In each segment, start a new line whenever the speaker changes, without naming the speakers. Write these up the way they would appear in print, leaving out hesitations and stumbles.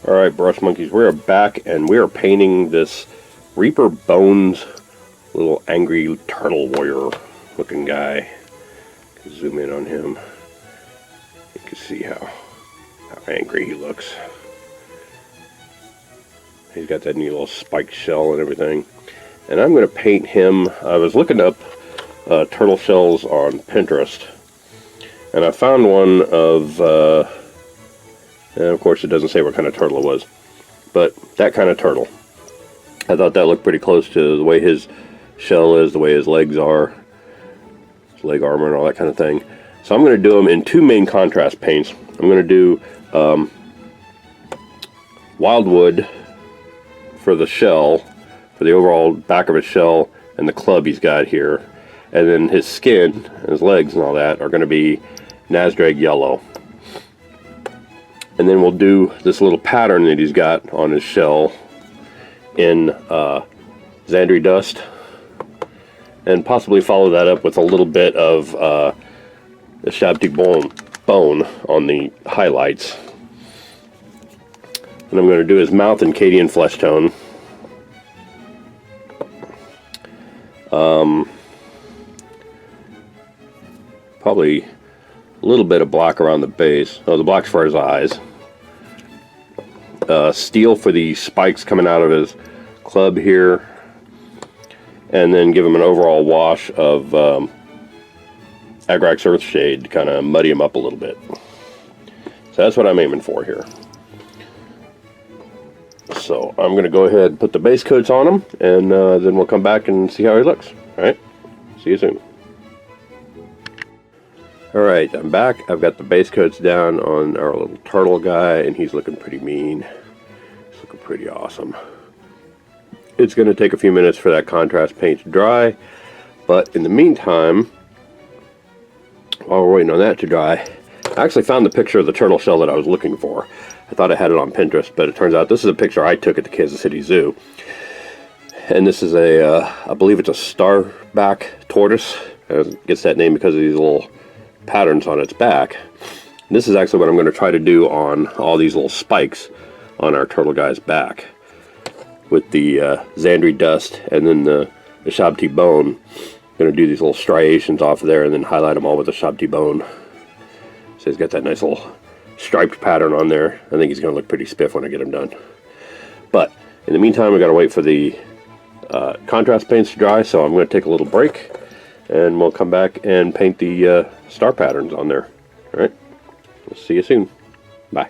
Alright, Brush Monkeys, we are back and we are painting this Reaper Bones little angry turtle warrior looking guy. Zoom in on him. You can see how angry he looks. He's got that neat little spiked shell and everything. And I'm going to paint him. I was looking up turtle shells on Pinterest, and I found one of, and of course it doesn't say what kind of turtle it was, but that kind of turtle. I thought that looked pretty close to the way his shell is, the way his legs are, his leg armor and all that kind of thing. So I'm going to do them in two main contrast paints. I'm going to do Wildwood for the shell, for the overall back of his shell and the club he's got here. And then his skin, his legs and all that are going to be Nasdrag yellow. And then we'll do this little pattern that he's got on his shell in Xandri dust, and possibly follow that up with a little bit of the Shabti bone on the highlights. And I'm going to do his mouth in Cadian flesh tone. Probably a little bit of black around the base. Oh, the black's for his eyes. Steel for the spikes coming out of his club here. And then give him an overall wash of Agrax Earthshade to kind of muddy him up a little bit. So that's what I'm aiming for here. So I'm going to go ahead and put the base coats on him, and then we'll come back and see how he looks. Alright, see you soon. Alright, I'm back. I've got the base coats down on our little turtle guy, and he's looking pretty mean. He's looking pretty awesome. It's going to take a few minutes for that contrast paint to dry, but in the meantime, while we're waiting on that to dry, I actually found the picture of the turtle shell that I was looking for. I thought I had it on Pinterest, but it turns out this is a picture I took at the Kansas City Zoo. And this is a, I believe it's a starback tortoise. It gets that name because of these little patterns on its back. And this is actually what I'm going to try to do on all these little spikes on our turtle guy's back, with the Xandri dust and then the Shabti bone. I'm going to do these little striations off of there and then highlight them all with the Shabti bone. So he's got that nice little striped pattern on there. I think he's going to look pretty spiff when I get him done. But in the meantime, we got to wait for the contrast paints to dry, so I'm going to take a little break, and we'll come back and paint the star patterns on there. Alright, we'll see you soon. Bye.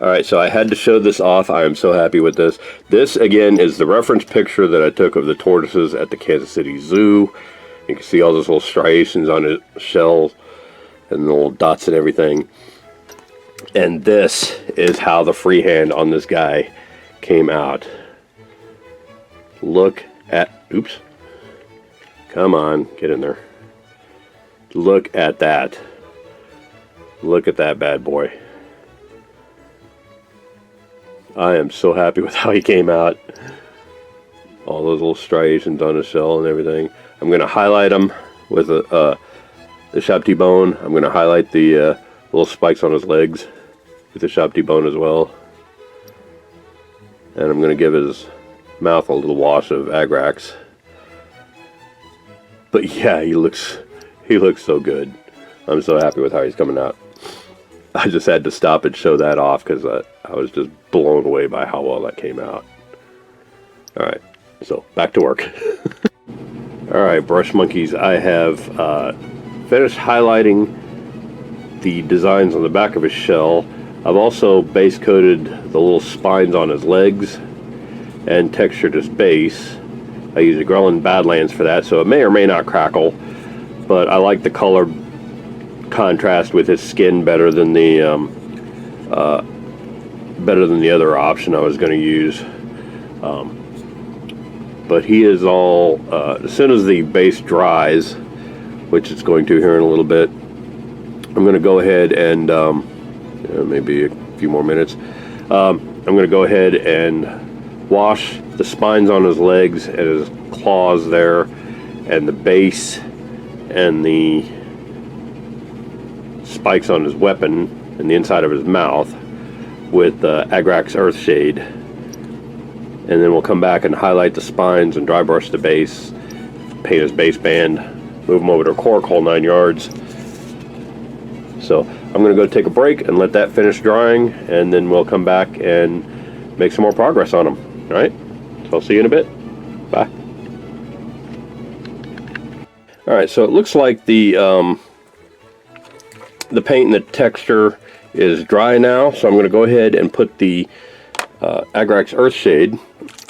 Alright, so I had to show this off. I am so happy with this. This, again, is the reference picture that I took of the tortoises at the Kansas City Zoo. You can see all those little striations on his shell and the little dots and everything. And this is how the freehand on this guy came out. Look at, oops, come on, get in there. Look at that. Look at that bad boy. I am so happy with how he came out. All those little striations on his shell and everything. I'm going to highlight him with the Shabti bone. I'm going to highlight the little spikes on his legs with the Shabti bone as well. And I'm going to give his mouth a little wash of Agrax. But yeah, he looks so good. I'm so happy with how he's coming out. I just had to stop and show that off because I was just blown away by how well that came out. Alright, so back to work. Alright, Brush Monkeys, I have finished highlighting the designs on the back of his shell. I've also base coated the little spines on his legs and textured his base. I use a Grelin Badlands for that, so it may or may not crackle, but I like the color contrast with his skin better than the other option I was going to use. But he is all, as soon as the base dries, which it's going to here in a little bit, I'm going to go ahead and maybe a few more minutes, I'm going to go ahead and wash the spines on his legs and his claws there, and the base and the spikes on his weapon and the inside of his mouth with Agrax Earthshade, and then we'll come back and highlight the spines and dry brush the base, paint his base band, move him over to cork, whole 9 yards. So I'm going to go take a break and let that finish drying, and then we'll come back and make some more progress on them. All right, so I'll see you in a bit. Bye. All right, so it looks like the paint and the texture is dry now, so I'm going to go ahead and put the Agrax Earthshade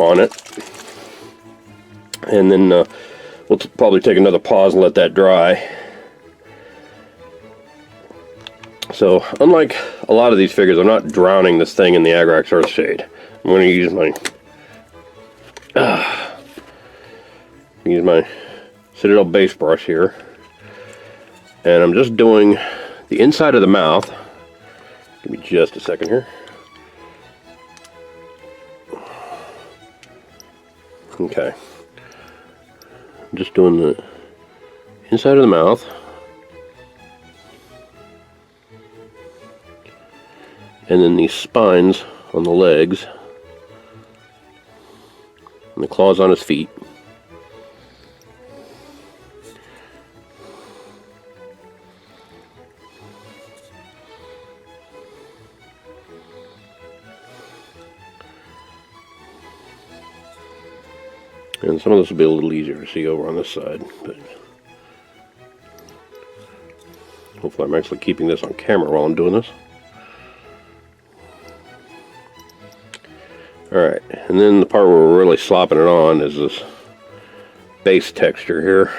on it, and then we'll probably take another pause and let that dry. So unlike a lot of these figures, I'm not drowning this thing in the Agrax Earthshade. I'm going to use my Citadel base brush here, and I'm just doing the inside of the mouth. Give me just a second here. Okay. I'm just doing the inside of the mouth. And then these spines on the legs. And the claws on his feet. And some of this will be a little easier to see over on this side, but hopefully I'm actually keeping this on camera while I'm doing this. Alright, and then the part where we're really slopping it on is this base texture here.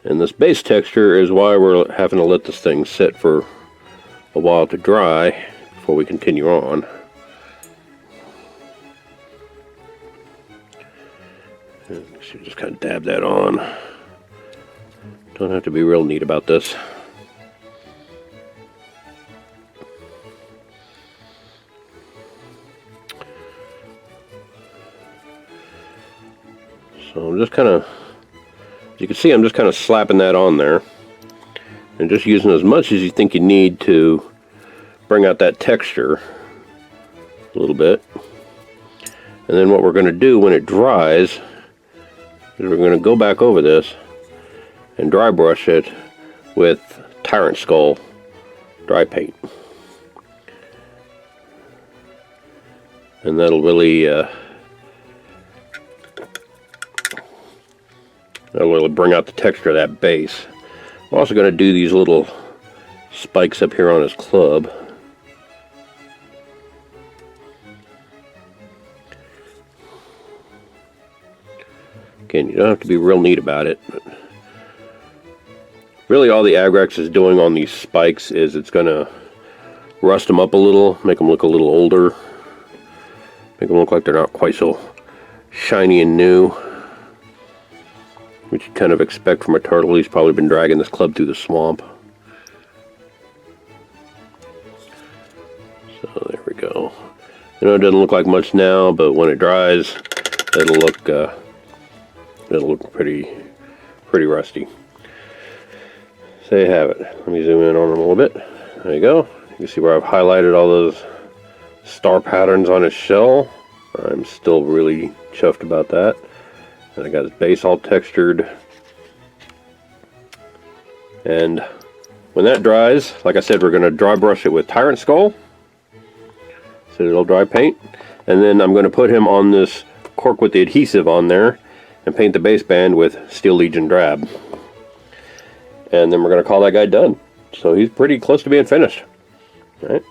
And this base texture is why we're having to let this thing sit for a while to dry before we continue on. And so just kind of dab that on. Don't have to be real neat about this. So I'm just kind of, as you can see, I'm just kind of slapping that on there. And just using as much as you think you need to bring out that texture a little bit. And then what we're going to do when it dries is we're going to go back over this and dry brush it with Tyrant Skull dry paint. And that'll really bring out the texture of that base. I'm also going to do these little spikes up here on his club. Again, you don't have to be real neat about it, but really all the Agrax is doing on these spikes is it's going to rust them up a little, make them look a little older, make them look like they're not quite so shiny and new. Which you kind of expect from a turtle. He's probably been dragging this club through the swamp. So there we go. I know it doesn't look like much now, but when it dries, it'll look pretty rusty. So there you have it. Let me zoom in on him a little bit. There you go. You can see where I've highlighted all those star patterns on his shell. I'm still really chuffed about that. And I got his base all textured. And when that dries, like I said, we're going to dry brush it with Tyrant Skull. So it'll dry paint. And then I'm going to put him on this cork with the adhesive on there and paint the base band with Steel Legion Drab. And then we're going to call that guy done. So he's pretty close to being finished. Alright,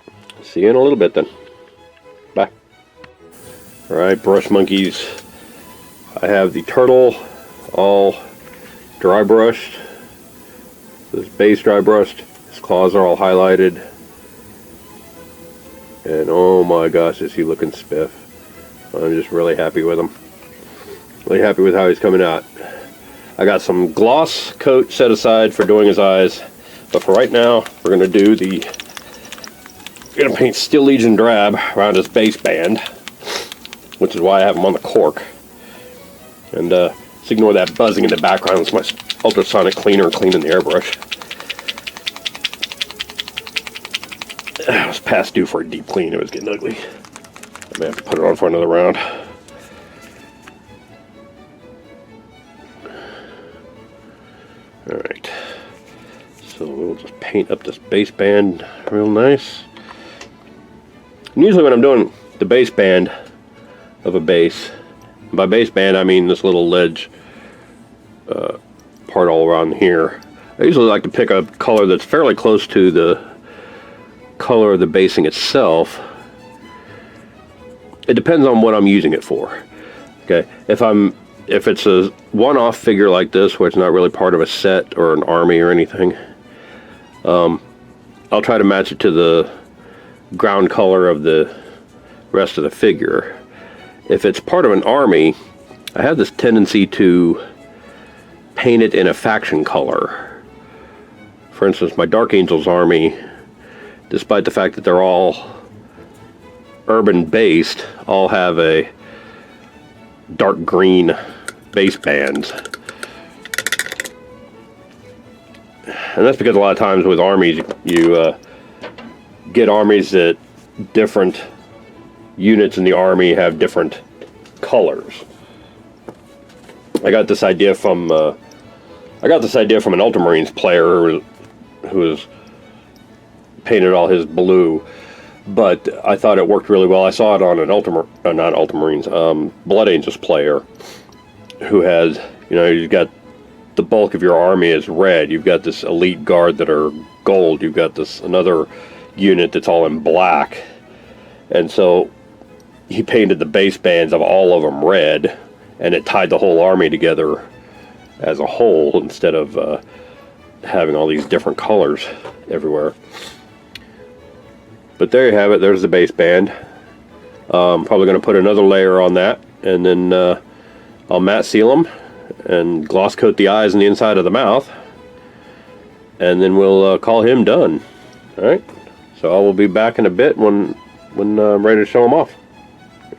see you in a little bit then. Bye. Alright, brush monkeys. I have the turtle all dry brushed. This base dry brushed. His claws are all highlighted. And oh my gosh, is he looking spiff. I'm just really happy with him. Really happy with how he's coming out. I got some gloss coat set aside for doing his eyes. But for right now, we're going to paint Steel Legion Drab around his base band. Which is why I have him on the cork. And So ignore that buzzing in the background. It's my ultrasonic cleaner cleaning the airbrush. I was past due for a deep clean. It was getting ugly. I may have to put it on for another round. Alright. So we'll just paint up this base band real nice. And usually when I'm doing the base band of a base, and by base band I mean this little ledge part all around here, I usually like to pick a color that's fairly close to the color of the basing itself. It depends on what I'm using it for. Okay, if it's a one-off figure like this where it's not really part of a set or an army or anything, I'll try to match it to the ground color of the rest of the figure. If it's part of an army, I have this tendency to paint it in a faction color. For instance, my Dark Angels army, despite the fact that they're all urban based, all have a dark green base bands. And that's because a lot of times with armies you get armies that different units in the army have different colors. I got this idea from an Ultramarines player who was painted all his blue, but I thought it worked really well. I saw it on an not Ultramarines, Blood Angels player who has, you've got the bulk of your army is red. You've got this elite guard that are gold. You've got this another unit that's all in black. And so he painted the base bands of all of them red, and it tied the whole army together as a whole instead of having all these different colors everywhere. But there you have it. There's the base band. Probably going to put another layer on that, and then I'll matte seal them and gloss coat the eyes and the inside of the mouth, and then we'll call him done. Alright, so I will be back in a bit when I'm ready to show him off.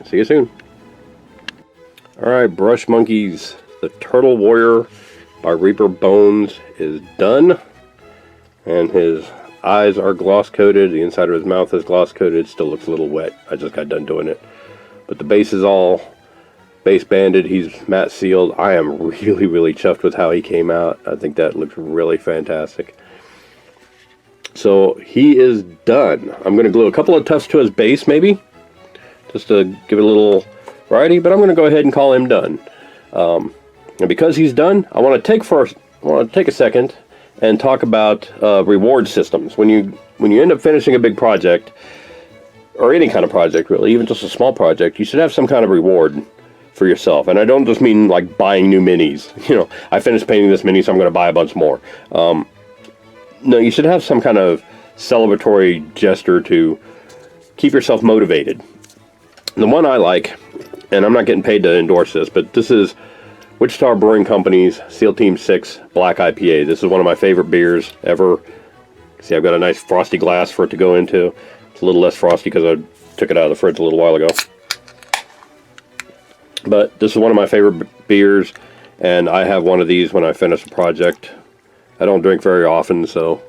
See you soon. Alright, Brush Monkeys, the Turtle Warrior by Reaper Bones is done, and his eyes are gloss coated. The inside of his mouth is gloss coated. Still looks a little wet. I just got done doing it, but the base is all base banded. He's matte sealed. I am really chuffed with how he came out. I think that looks really fantastic. So he is done. I'm going to glue a couple of tufts to his base, maybe, just to give it a little variety, but I'm going to go ahead and call him done. And because he's done, I want to take a second and talk about reward systems. When you end up finishing a big project, or any kind of project really, even just a small project, you should have some kind of reward for yourself. And I don't just mean like buying new minis. I finished painting this mini, so I'm going to buy a bunch more. No, you should have some kind of celebratory gesture to keep yourself motivated. The one I like, and I'm not getting paid to endorse this, but this is Wichita Brewing Company's SEAL Team 6 Black IPA. This is one of my favorite beers ever. See, I've got a nice frosty glass for it to go into. It's a little less frosty because I took it out of the fridge a little while ago. But this is one of my favorite beers, and I have one of these when I finish a project. I don't drink very often, so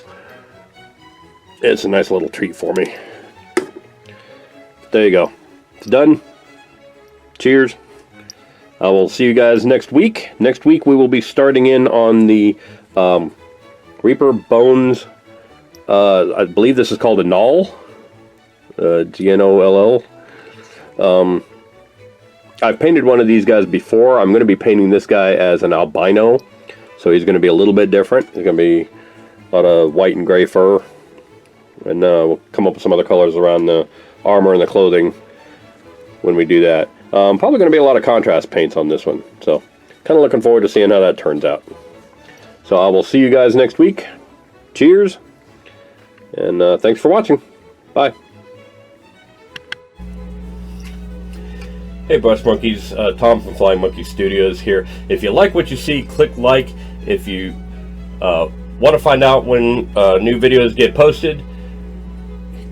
it's a nice little treat for me. There you go. It's done. Cheers. I will see you guys next week. Next week we will be starting in on the Reaper Bones. I believe this is called a Gnoll. Gnoll. I've painted one of these guys before. I'm going to be painting this guy as an albino, so he's going to be a little bit different. He's going to be a lot of white and gray fur, and we'll come up with some other colors around the armor and the clothing when we do that. Probably going to be a lot of contrast paints on this one, so kind of looking forward to seeing how that turns out. So I will see you guys next week. Cheers, and thanks for watching. Bye. Hey Brush Monkeys, Tom from Flying Monkey Studios here. If you like what you see, click like. If you want to find out when new videos get posted,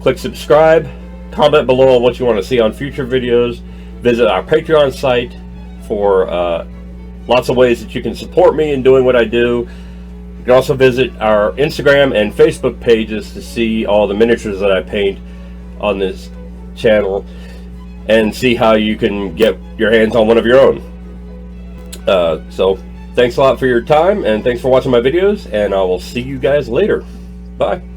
click subscribe. Comment below on what you want to see on future videos. Visit our Patreon site for lots of ways that you can support me in doing what I do. You can also visit our Instagram and Facebook pages to see all the miniatures that I paint on this channel and see how you can get your hands on one of your own. So thanks a lot for your time, and thanks for watching my videos, and I will see you guys later. Bye.